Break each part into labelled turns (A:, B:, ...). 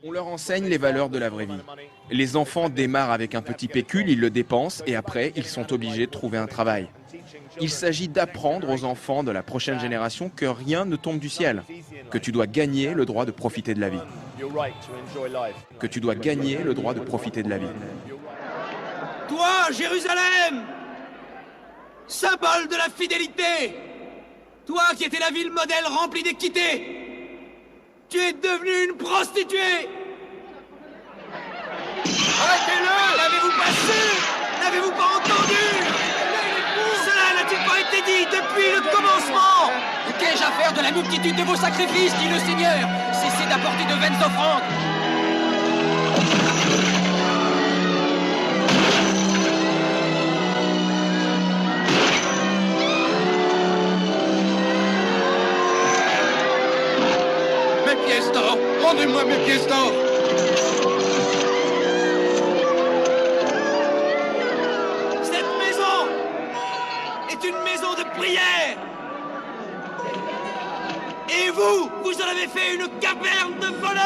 A: On leur enseigne les valeurs de la vraie vie. Les enfants démarrent avec un petit pécule, ils le dépensent et après, ils sont obligés de trouver un travail. Il s'agit d'apprendre aux enfants de la prochaine génération que rien ne tombe du ciel, que tu dois gagner le droit de profiter de la vie. Que tu dois gagner le droit de profiter de la vie.
B: Toi, Jérusalem, symbole de la fidélité, toi qui étais la ville modèle remplie d'équité, tu es devenue une prostituée. Arrêtez-le! N'avez-vous pas su? N'avez-vous pas entendu? Cela n'a-t-il pas été dit depuis le commencement? Qu'ai-je à faire de la multitude de vos sacrifices, dit le Seigneur? Cessez d'apporter de vaines offrandes. Mes pièces d'or! Rendez-moi mes pièces d'or! Une maison de prière. Et vous, vous en avez fait une caverne de voleurs.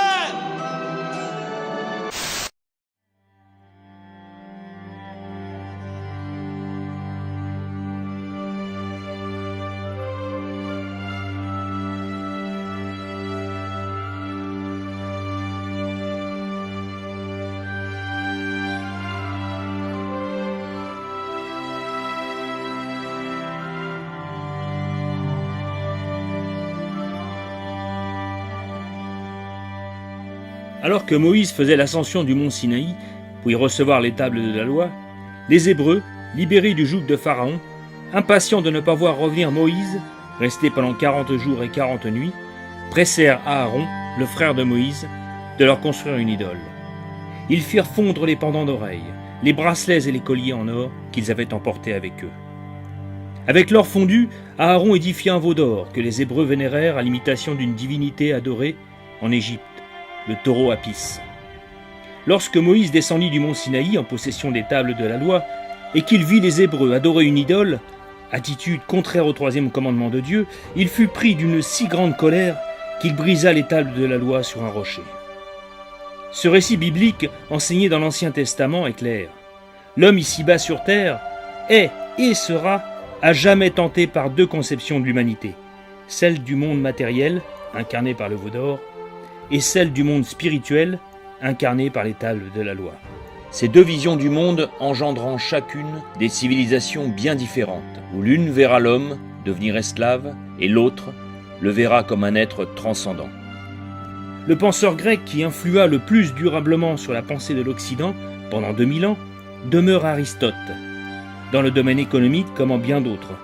C: Alors que Moïse faisait l'ascension du mont Sinaï pour y recevoir les tables de la loi, les Hébreux, libérés du joug de Pharaon, impatients de ne pas voir revenir Moïse, resté pendant 40 jours et 40 nuits, pressèrent Aaron, le frère de Moïse, de leur construire une idole. Ils firent fondre les pendants d'oreilles, les bracelets et les colliers en or qu'ils avaient emportés avec eux. Avec l'or fondu, Aaron édifia un veau d'or que les Hébreux vénérèrent à l'imitation d'une divinité adorée en Égypte, le taureau Apis. Lorsque Moïse descendit du mont Sinaï en possession des tables de la loi, et qu'il vit les Hébreux adorer une idole, attitude contraire au troisième commandement de Dieu, il fut pris d'une si grande colère qu'il brisa les tables de la loi sur un rocher. Ce récit biblique, enseigné dans l'Ancien Testament, est clair. L'homme ici-bas sur terre est et sera à jamais tenté par deux conceptions de l'humanité, celle du monde matériel, incarnée par le veau d'or, et celle du monde spirituel, incarnée par les tables de la loi. Ces deux visions du monde engendrant chacune des civilisations bien différentes, où l'une verra l'homme devenir esclave, et l'autre le verra comme un être transcendant. Le penseur grec qui influa le plus durablement sur la pensée de l'Occident pendant 2000 ans demeure Aristote, dans le domaine économique comme en bien d'autres.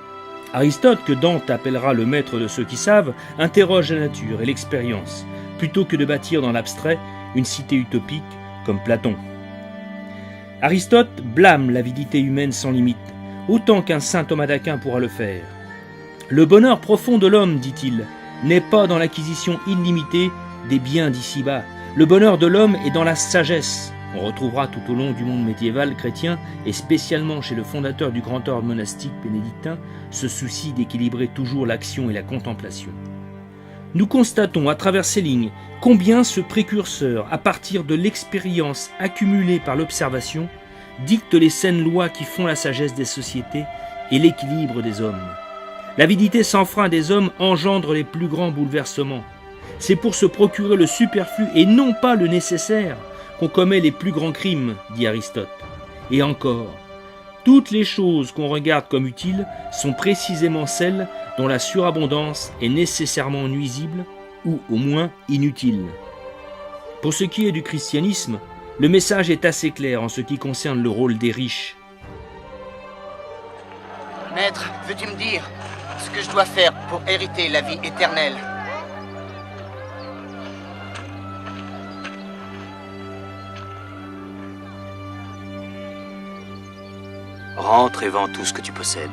C: Aristote, que Dante appellera le maître de ceux qui savent, interroge la nature et l'expérience, plutôt que de bâtir dans l'abstrait une cité utopique comme Platon. Aristote blâme l'avidité humaine sans limite, autant qu'un saint Thomas d'Aquin pourra le faire. Le bonheur profond de l'homme, dit-il, n'est pas dans l'acquisition illimitée des biens d'ici-bas. Le bonheur de l'homme est dans la sagesse. On retrouvera tout au long du monde médiéval chrétien, et spécialement chez le fondateur du grand ordre monastique bénédictin, ce souci d'équilibrer toujours l'action et la contemplation. Nous constatons à travers ces lignes combien ce précurseur, à partir de l'expérience accumulée par l'observation, dicte les saines lois qui font la sagesse des sociétés et l'équilibre des hommes. L'avidité sans frein des hommes engendre les plus grands bouleversements. C'est pour se procurer le superflu et non pas le nécessaire qu'on commet les plus grands crimes, dit Aristote. Et encore, toutes les choses qu'on regarde comme utiles sont précisément celles dont la surabondance est nécessairement nuisible ou au moins inutile. Pour ce qui est du christianisme, le message est assez clair en ce qui concerne le rôle des riches.
D: Maître, veux-tu me dire ce que je dois faire pour hériter la vie éternelle?
E: Rentre et vends tout ce que tu possèdes.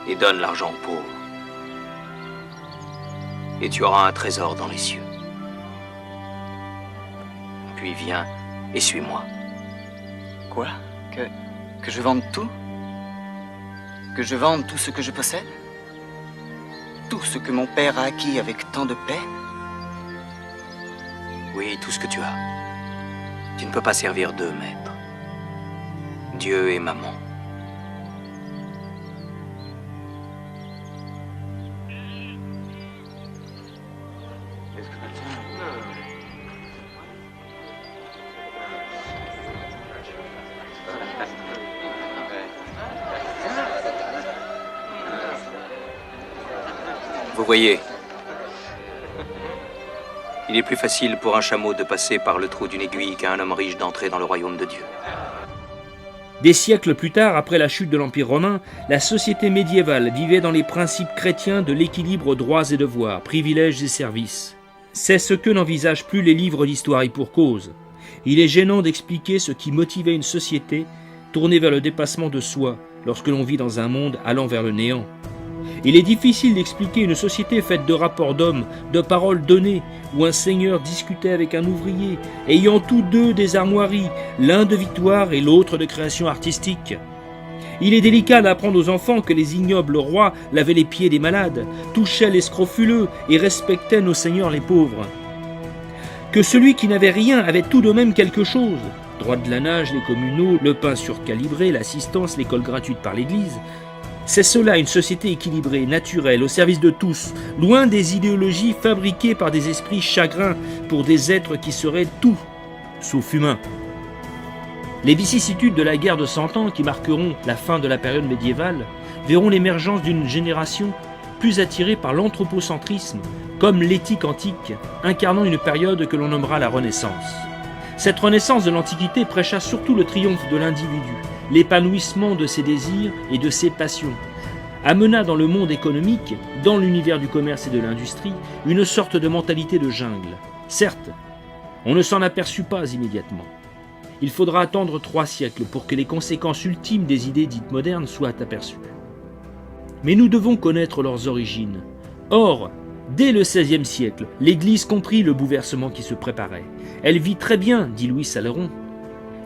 E: Et donne l'argent aux pauvres. Et tu auras un trésor dans les cieux. Puis viens et suis-moi.
D: Quoi? Que je vende tout? Que je vende tout ce que je possède? Tout ce que mon père a acquis avec tant de peine?
E: Oui, tout ce que tu as. Tu ne peux pas servir deux maîtres. Dieu et maman. Vous voyez, il est plus facile pour un chameau de passer par le trou d'une aiguille qu'à un homme riche d'entrer dans le royaume de Dieu.
C: Des siècles plus tard, après la chute de l'Empire romain, la société médiévale vivait dans les principes chrétiens de l'équilibre droits et devoirs, privilèges et services. C'est ce que n'envisagent plus les livres d'histoire et pour cause. Il est gênant d'expliquer ce qui motivait une société tournée vers le dépassement de soi lorsque l'on vit dans un monde allant vers le néant. Il est difficile d'expliquer une société faite de rapports d'hommes, de paroles données, où un seigneur discutait avec un ouvrier, ayant tous deux des armoiries, l'un de victoire et l'autre de création artistique. Il est délicat d'apprendre aux enfants que les ignobles rois lavaient les pieds des malades, touchaient les scrofuleux et respectaient nos seigneurs les pauvres. Que celui qui n'avait rien avait tout de même quelque chose. Droit de lanage, les communaux, le pain surcalibré, l'assistance, l'école gratuite par l'Église. C'est cela une société équilibrée, naturelle, au service de tous, loin des idéologies fabriquées par des esprits chagrins pour des êtres qui seraient tout, sauf humains. Les vicissitudes de la guerre de 100 ans qui marqueront la fin de la période médiévale verront l'émergence d'une génération plus attirée par l'anthropocentrisme, comme l'éthique antique, incarnant une période que l'on nommera la Renaissance. Cette Renaissance de l'Antiquité prêcha surtout le triomphe de l'individu, l'épanouissement de ses désirs et de ses passions, amena dans le monde économique, dans l'univers du commerce et de l'industrie, une sorte de mentalité de jungle. Certes, on ne s'en aperçut pas immédiatement. Il faudra attendre 3 siècles pour que les conséquences ultimes des idées dites modernes soient aperçues. Mais nous devons connaître leurs origines. Or, dès le XVIe siècle, l'Église comprit le bouleversement qui se préparait. Elle vit très bien, dit Louis Salleron,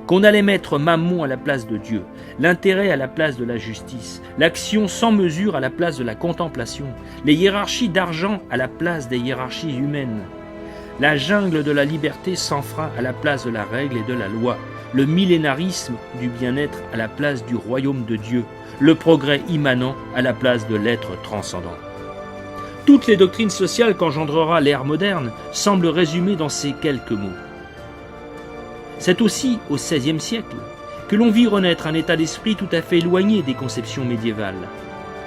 C: qu'on allait mettre Mammon à la place de Dieu, l'intérêt à la place de la justice, l'action sans mesure à la place de la contemplation, les hiérarchies d'argent à la place des hiérarchies humaines, la jungle de la liberté sans frein à la place de la règle et de la loi, le millénarisme du bien-être à la place du royaume de Dieu, le progrès immanent à la place de l'être transcendant. Toutes les doctrines sociales qu'engendrera l'ère moderne semblent résumées dans ces quelques mots. C'est aussi au XVIe siècle que l'on vit renaître un état d'esprit tout à fait éloigné des conceptions médiévales,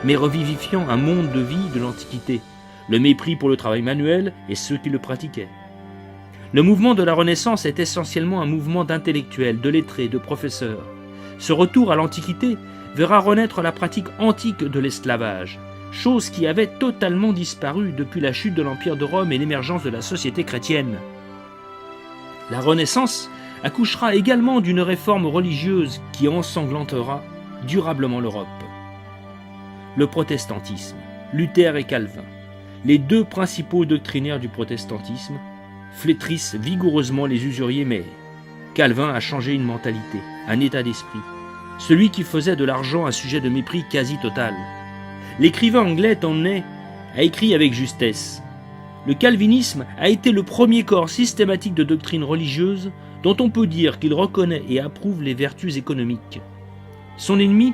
C: mais revivifiant un monde de vie de l'Antiquité, le mépris pour le travail manuel et ceux qui le pratiquaient. Le mouvement de la Renaissance est essentiellement un mouvement d'intellectuels, de lettrés, de professeurs. Ce retour à l'Antiquité verra renaître la pratique antique de l'esclavage, chose qui avait totalement disparu depuis la chute de l'Empire de Rome et l'émergence de la société chrétienne. La Renaissance accouchera également d'une réforme religieuse qui ensanglantera durablement l'Europe. Le protestantisme, Luther et Calvin, les 2 principaux doctrinaires du protestantisme, flétrissent vigoureusement les usuriers, mais Calvin a changé une mentalité, un état d'esprit, celui qui faisait de l'argent un sujet de mépris quasi total. L'écrivain anglais Tawney a écrit avec justesse: le calvinisme a été le premier corps systématique de doctrine religieuse dont on peut dire qu'il reconnaît et approuve les vertus économiques. Son ennemi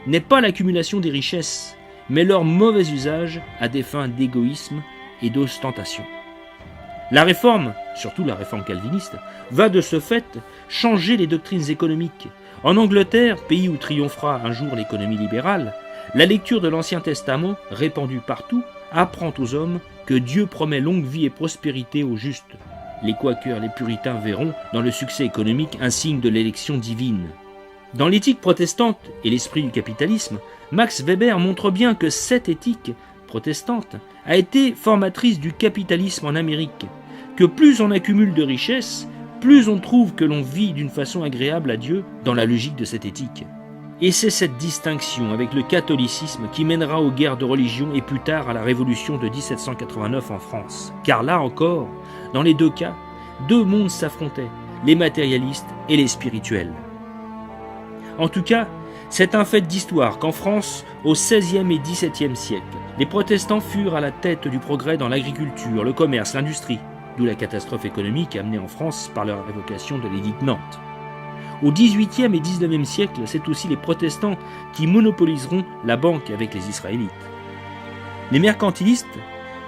C: n'est pas l'accumulation des richesses, mais leur mauvais usage à des fins d'égoïsme et d'ostentation. La réforme, surtout la réforme calviniste, va de ce fait changer les doctrines économiques. En Angleterre, pays où triomphera un jour l'économie libérale, la lecture de l'Ancien Testament, répandue partout, apprend aux hommes que Dieu promet longue vie et prospérité aux justes. Les quakers, les puritains verront dans le succès économique un signe de l'élection divine. Dans l'éthique protestante et l'esprit du capitalisme, Max Weber montre bien que cette éthique protestante a été formatrice du capitalisme en Amérique, que plus on accumule de richesses, plus on trouve que l'on vit d'une façon agréable à Dieu dans la logique de cette éthique. Et c'est cette distinction avec le catholicisme qui mènera aux guerres de religion et plus tard à la révolution de 1789 en France. Car là encore, dans les 2 cas, 2 mondes s'affrontaient, les matérialistes et les spirituels. En tout cas, c'est un fait d'histoire qu'en France, au XVIe et XVIIe siècle, les protestants furent à la tête du progrès dans l'agriculture, le commerce, l'industrie. d'où la catastrophe économique amenée en France par la révocation de l'édit de Nantes. Au XVIIIe et XIXe siècle, c'est aussi les protestants qui monopoliseront la banque avec les Israélites. Les mercantilistes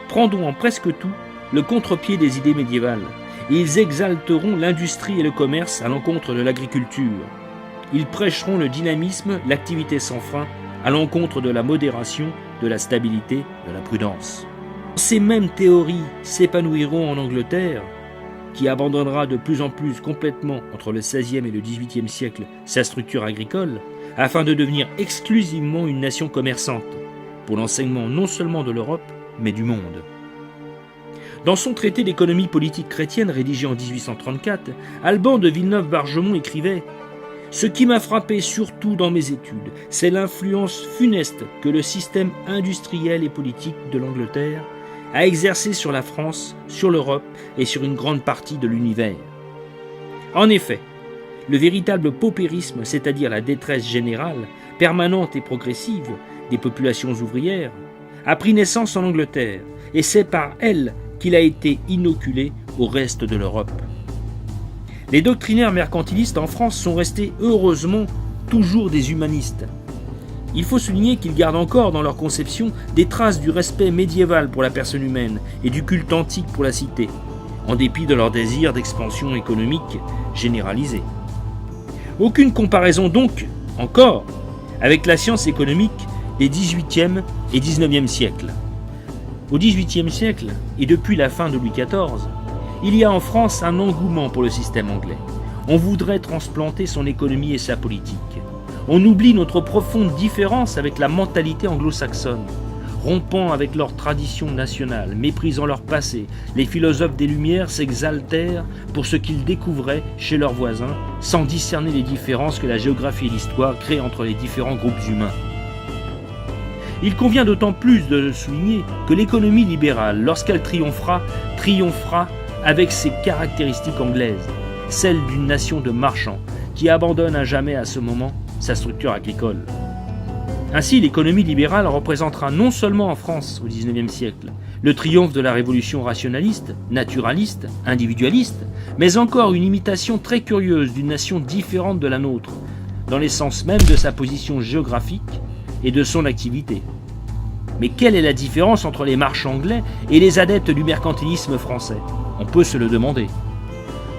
C: prendront en presque tout le contre-pied des idées médiévales, et ils exalteront l'industrie et le commerce à l'encontre de l'agriculture. Ils prêcheront le dynamisme, l'activité sans frein, à l'encontre de la modération, de la stabilité, de la prudence. Ces mêmes théories s'épanouiront en Angleterre, qui abandonnera de plus en plus complètement entre le XVIe et le XVIIIe siècle sa structure agricole, afin de devenir exclusivement une nation commerçante, pour l'enseignement non seulement de l'Europe, mais du monde. Dans son traité d'économie politique chrétienne rédigé en 1834, Alban de Villeneuve-Bargemont écrivait « Ce qui m'a frappé surtout dans mes études, c'est l'influence funeste que le système industriel et politique de l'Angleterre a exercé sur la France, sur l'Europe et sur une grande partie de l'univers. » En effet, le véritable paupérisme, c'est-à-dire la détresse générale, permanente et progressive des populations ouvrières, a pris naissance en Angleterre, et c'est par elle qu'il a été inoculé au reste de l'Europe. Les doctrinaires mercantilistes en France sont restés heureusement toujours des humanistes. Il faut souligner qu'ils gardent encore dans leur conception des traces du respect médiéval pour la personne humaine et du culte antique pour la cité, en dépit de leur désir d'expansion économique généralisée. Aucune comparaison donc, encore, avec la science économique des XVIIIe et XIXe siècles. Au XVIIIe siècle, et depuis la fin de Louis XIV, il y a en France un engouement pour le système anglais. On voudrait transplanter son économie et sa politique. On oublie notre profonde différence avec la mentalité anglo-saxonne. Rompant avec leur tradition nationale, méprisant leur passé, les philosophes des Lumières s'exaltèrent pour ce qu'ils découvraient chez leurs voisins, sans discerner les différences que la géographie et l'histoire créent entre les différents groupes humains. Il convient d'autant plus de le souligner que l'économie libérale, lorsqu'elle triomphera avec ses caractéristiques anglaises, celles d'une nation de marchands qui abandonne à jamais à ce moment sa structure agricole. Ainsi, l'économie libérale représentera non seulement en France au XIXe siècle le triomphe de la révolution rationaliste, naturaliste, individualiste, mais encore une imitation très curieuse d'une nation différente de la nôtre, dans l'essence même de sa position géographique et de son activité. Mais quelle est la différence entre les marchands anglais et les adeptes du mercantilisme français ? On peut se le demander.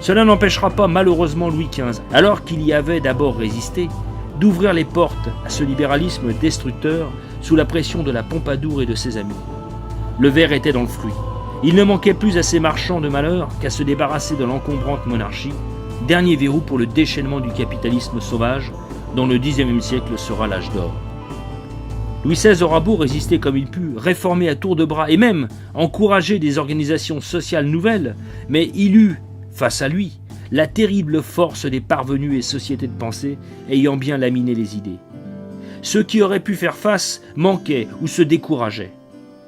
C: Cela n'empêchera pas malheureusement Louis XV, alors qu'il y avait d'abord résisté, d'ouvrir les portes à ce libéralisme destructeur sous la pression de la Pompadour et de ses amis. Le ver était dans le fruit. Il ne manquait plus à ces marchands de malheur qu'à se débarrasser de l'encombrante monarchie, dernier verrou pour le déchaînement du capitalisme sauvage, dont le XIXe siècle sera l'âge d'or. Louis XVI aura beau résister comme il put, réformer à tour de bras et même encourager des organisations sociales nouvelles, mais il eut, face à lui, la terrible force des parvenus et sociétés de pensée ayant bien laminé les idées. Ceux qui auraient pu faire face manquaient ou se décourageaient.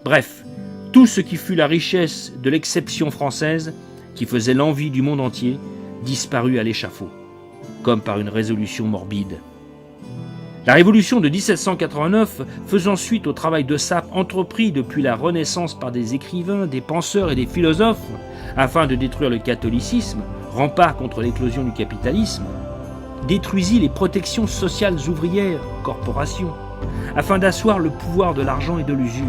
C: Bref, tout ce qui fut la richesse de l'exception française, qui faisait l'envie du monde entier, disparut à l'échafaud, comme par une résolution morbide. La Révolution de 1789, faisant suite au travail de sape entrepris depuis la Renaissance par des écrivains, des penseurs et des philosophes, afin de détruire le catholicisme, rempart contre l'éclosion du capitalisme, détruisit les protections sociales ouvrières, corporations, afin d'asseoir le pouvoir de l'argent et de l'usure.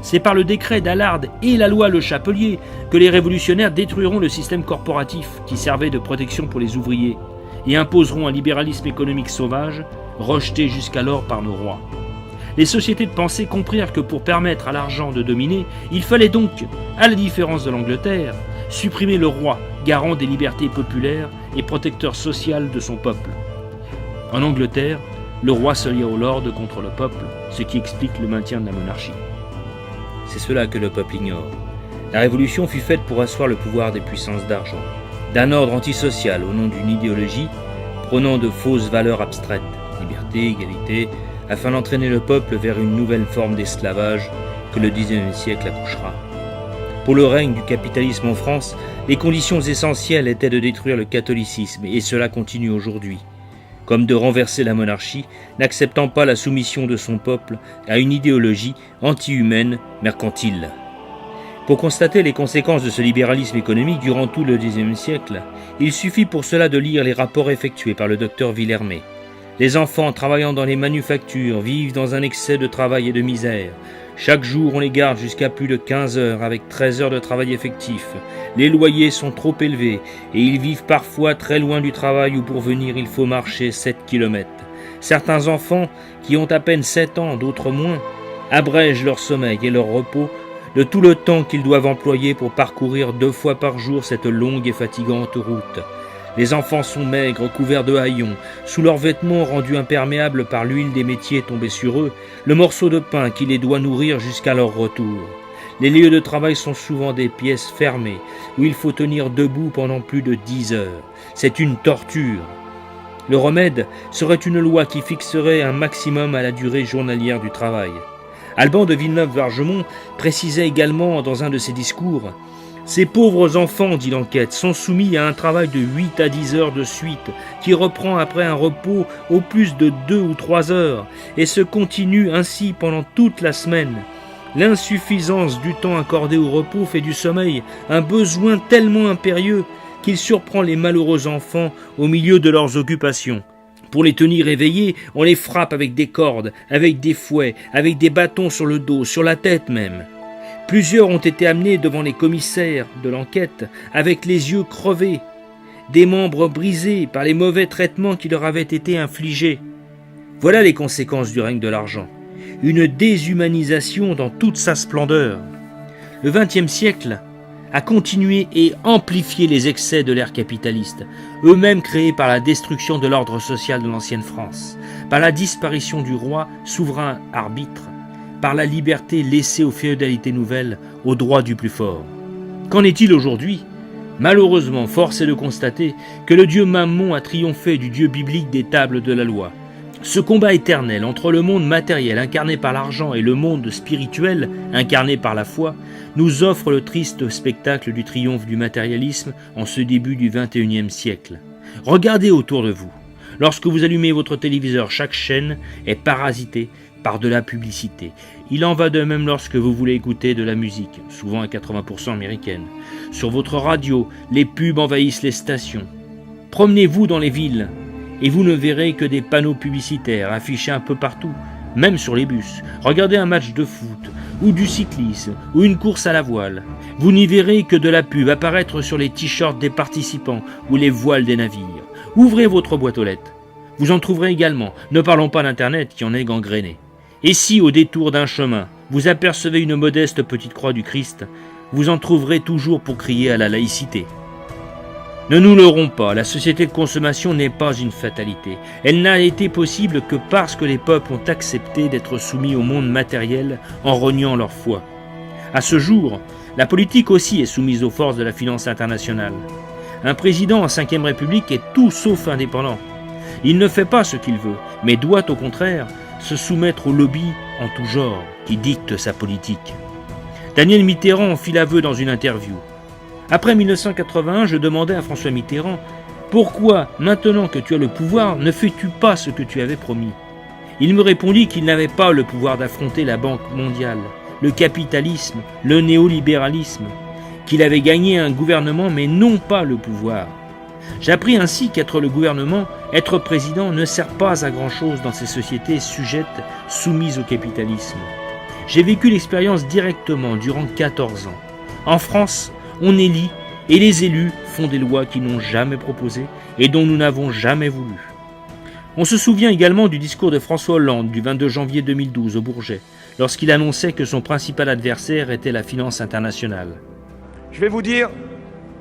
C: C'est par le décret d'Allard et la loi Le Chapelier que les révolutionnaires détruiront le système corporatif qui servait de protection pour les ouvriers et imposeront un libéralisme économique sauvage, rejeté jusqu'alors par nos rois. Les sociétés de pensée comprirent que pour permettre à l'argent de dominer, il fallait donc, à la différence de l'Angleterre, supprimer le roi, garant des libertés populaires et protecteur social de son peuple. En Angleterre, le roi se lia au lord contre le peuple, ce qui explique le maintien de la monarchie. C'est cela que le peuple ignore. La Révolution fut faite pour asseoir le pouvoir des puissances d'argent, d'un ordre antisocial au nom d'une idéologie prônant de fausses valeurs abstraites, liberté, égalité, afin d'entraîner le peuple vers une nouvelle forme d'esclavage que le XIXe siècle accouchera. Pour le règne du capitalisme en France, les conditions essentielles étaient de détruire le catholicisme, et cela continue aujourd'hui, comme de renverser la monarchie, n'acceptant pas la soumission de son peuple à une idéologie anti-humaine, mercantile. Pour constater les conséquences de ce libéralisme économique durant tout le XIXe siècle, il suffit pour cela de lire les rapports effectués par le docteur Villermé. Les enfants travaillant dans les manufactures vivent dans un excès de travail et de misère. Chaque jour, on les garde jusqu'à plus de 15 heures avec 13 heures de travail effectif. Les loyers sont trop élevés et ils vivent parfois très loin du travail où pour venir il faut marcher 7 km. Certains enfants, qui ont à peine 7 ans, d'autres moins, abrègent leur sommeil et leur repos de tout le temps qu'ils doivent employer pour parcourir 2 fois par jour cette longue et fatigante route. Les enfants sont maigres, couverts de haillons, sous leurs vêtements rendus imperméables par l'huile des métiers tombée sur eux, le morceau de pain qui les doit nourrir jusqu'à leur retour. Les lieux de travail sont souvent des pièces fermées, où il faut tenir debout pendant plus de 10 heures. C'est une torture. Le remède serait une loi qui fixerait un maximum à la durée journalière du travail. Alban de Villeneuve-Vargemont précisait également dans un de ses discours « Ces pauvres enfants, dit l'enquête, sont soumis à un travail de 8 à 10 heures de suite, qui reprend après un repos au plus de 2 ou 3 heures, et se continue ainsi pendant toute la semaine. L'insuffisance du temps accordé au repos fait du sommeil un besoin tellement impérieux qu'il surprend les malheureux enfants au milieu de leurs occupations. Pour les tenir éveillés, on les frappe avec des cordes, avec des fouets, avec des bâtons sur le dos, sur la tête même. Plusieurs ont été amenés devant les commissaires de l'enquête avec les yeux crevés, des membres brisés par les mauvais traitements qui leur avaient été infligés. Voilà les conséquences du règne de l'argent. Une déshumanisation dans toute sa splendeur. Le XXe siècle a continué et amplifié les excès de l'ère capitaliste, eux-mêmes créés par la destruction de l'ordre social de l'ancienne France, par la disparition du roi, souverain arbitre, par la liberté laissée aux féodalités nouvelles, aux droits du plus fort. Qu'en est-il aujourd'hui ? Malheureusement, force est de constater que le dieu Mammon a triomphé du dieu biblique des tables de la loi. Ce combat éternel entre le monde matériel incarné par l'argent et le monde spirituel incarné par la foi nous offre le triste spectacle du triomphe du matérialisme en ce début du XXIe siècle. Regardez autour de vous. Lorsque vous allumez votre téléviseur, chaque chaîne est parasitée par de la publicité. Il en va de même lorsque vous voulez écouter de la musique, souvent à 80% américaine. Sur votre radio, les pubs envahissent les stations. Promenez-vous dans les villes et vous ne verrez que des panneaux publicitaires affichés un peu partout, même sur les bus. Regardez un match de foot, ou du cyclisme, ou une course à la voile. Vous n'y verrez que de la pub apparaître sur les t-shirts des participants ou les voiles des navires. Ouvrez votre boîte aux lettres. Vous en trouverez également, ne parlons pas d'Internet qui en est gangréné. Et si, au détour d'un chemin, vous apercevez une modeste petite croix du Christ, vous en trouverez toujours pour crier à la laïcité. Ne nous leurrons pas, la société de consommation n'est pas une fatalité. Elle n'a été possible que parce que les peuples ont accepté d'être soumis au monde matériel en reniant leur foi. À ce jour, la politique aussi est soumise aux forces de la finance internationale. Un président en 5e République est tout sauf indépendant. Il ne fait pas ce qu'il veut, mais doit au contraire se soumettre aux lobbies en tout genre qui dictent sa politique. Daniel Mitterrand en fit l'aveu dans une interview. Après 1981, je demandais à François Mitterrand « Pourquoi, maintenant que tu as le pouvoir, ne fais-tu pas ce que tu avais promis ?» Il me répondit qu'il n'avait pas le pouvoir d'affronter la Banque mondiale, le capitalisme, le néolibéralisme, qu'il avait gagné un gouvernement mais non pas le pouvoir. J'appris ainsi qu'être le gouvernement, être président, ne sert pas à grand-chose dans ces sociétés sujettes, soumises au capitalisme. J'ai vécu l'expérience directement durant 14 ans. En France, on élit et les élus font des lois qu'ils n'ont jamais proposées et dont nous n'avons jamais voulu. On se souvient également du discours de François Hollande du 22 janvier 2012 au Bourget, lorsqu'il annonçait que son principal adversaire était la finance internationale.
F: Je vais vous dire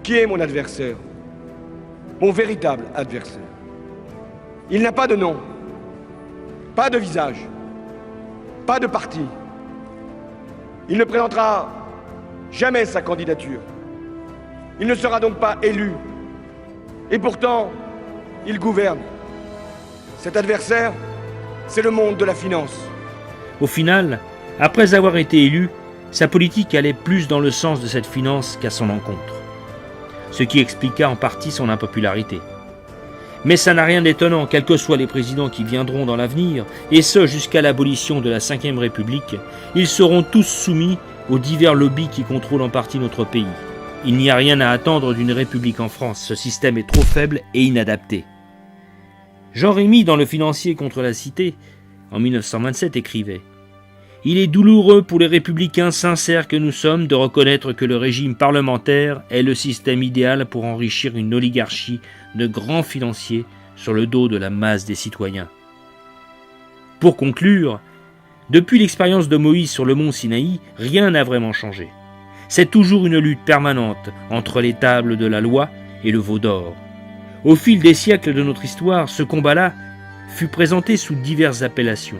F: qui est mon adversaire. Mon véritable adversaire. Il n'a pas de nom, pas de visage, pas de parti. Il ne présentera jamais sa candidature. Il ne sera donc pas élu. Et pourtant, il gouverne. Cet adversaire, c'est le monde de la finance.
C: Au final, après avoir été élu, sa politique allait plus dans le sens de cette finance qu'à son encontre. Ce qui expliqua en partie son impopularité. Mais ça n'a rien d'étonnant, quels que soient les présidents qui viendront dans l'avenir, et ce jusqu'à l'abolition de la 5e République, ils seront tous soumis aux divers lobbies qui contrôlent en partie notre pays. Il n'y a rien à attendre d'une république en France, ce système est trop faible et inadapté. Jean Rémy, dans Le Financier contre la Cité, en 1927, écrivait « Il est douloureux pour les républicains sincères que nous sommes de reconnaître que le régime parlementaire est le système idéal pour enrichir une oligarchie de grands financiers sur le dos de la masse des citoyens. » Pour conclure, depuis l'expérience de Moïse sur le mont Sinaï, rien n'a vraiment changé. C'est toujours une lutte permanente entre les tables de la loi et le veau d'or. Au fil des siècles de notre histoire, ce combat-là fut présenté sous diverses appellations.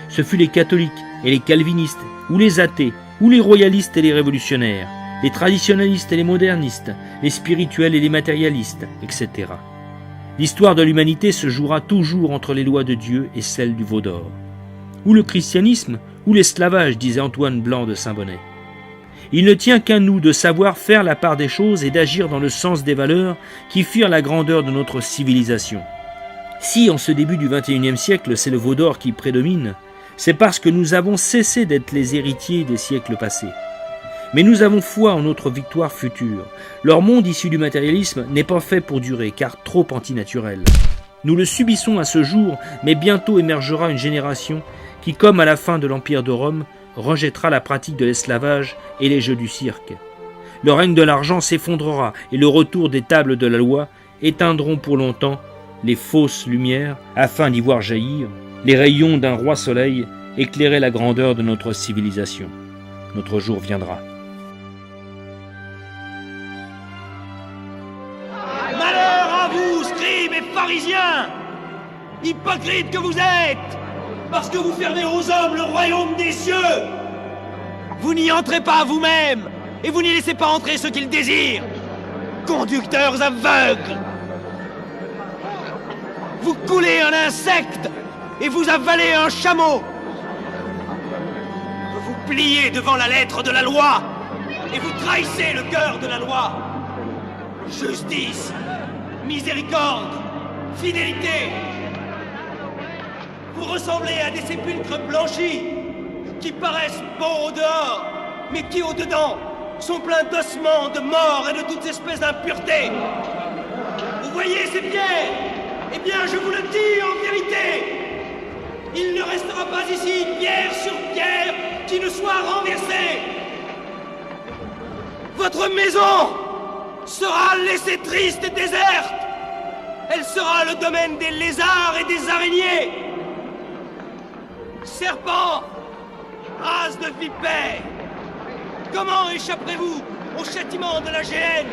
C: Ce fut les catholiques et les calvinistes, ou les athées, ou les royalistes et les révolutionnaires, les traditionalistes et les modernistes, les spirituels et les matérialistes, etc. L'histoire de l'humanité se jouera toujours entre les lois de Dieu et celles du veau d'or. Ou le christianisme, ou l'esclavage, disait Antoine Blanc de Saint-Bonnet. Il ne tient qu'à nous de savoir faire la part des choses et d'agir dans le sens des valeurs qui firent la grandeur de notre civilisation. Si, en ce début du XXIe siècle, c'est le veau d'or qui prédomine, c'est parce que nous avons cessé d'être les héritiers des siècles passés. Mais nous avons foi en notre victoire future. Leur monde issu du matérialisme n'est pas fait pour durer, car trop antinaturel. Nous le subissons à ce jour, mais bientôt émergera une génération qui, comme à la fin de l'Empire de Rome, rejettera la pratique de l'esclavage et les jeux du cirque. Le règne de l'argent s'effondrera et le retour des tables de la loi éteindront pour longtemps les fausses lumières afin d'y voir jaillir les rayons d'un roi soleil éclairer la grandeur de notre civilisation. Notre jour viendra.
B: Malheur à vous, scribes et pharisiens, hypocrites que vous êtes, parce que vous fermez aux hommes le royaume des cieux. Vous n'y entrez pas vous-même, et vous n'y laissez pas entrer ceux qu'ils désirent. Conducteurs aveugles. Vous coulez un insecte, et vous avalez un chameau. Vous pliez devant la lettre de la loi, et vous trahissez le cœur de la loi. Justice, miséricorde, fidélité. Vous ressemblez à des sépulcres blanchis, qui paraissent beaux au dehors, mais qui au dedans sont pleins d'ossements, de morts et de toutes espèces d'impuretés. Vous voyez ces pierres? Eh bien, je vous le dis en vérité, il ne restera pas ici pierre sur pierre qui ne soit renversée. Votre maison sera laissée triste et déserte. Elle sera le domaine des lézards et des araignées. Serpents, race de vipères, comment échapperez-vous au châtiment de la géhenne?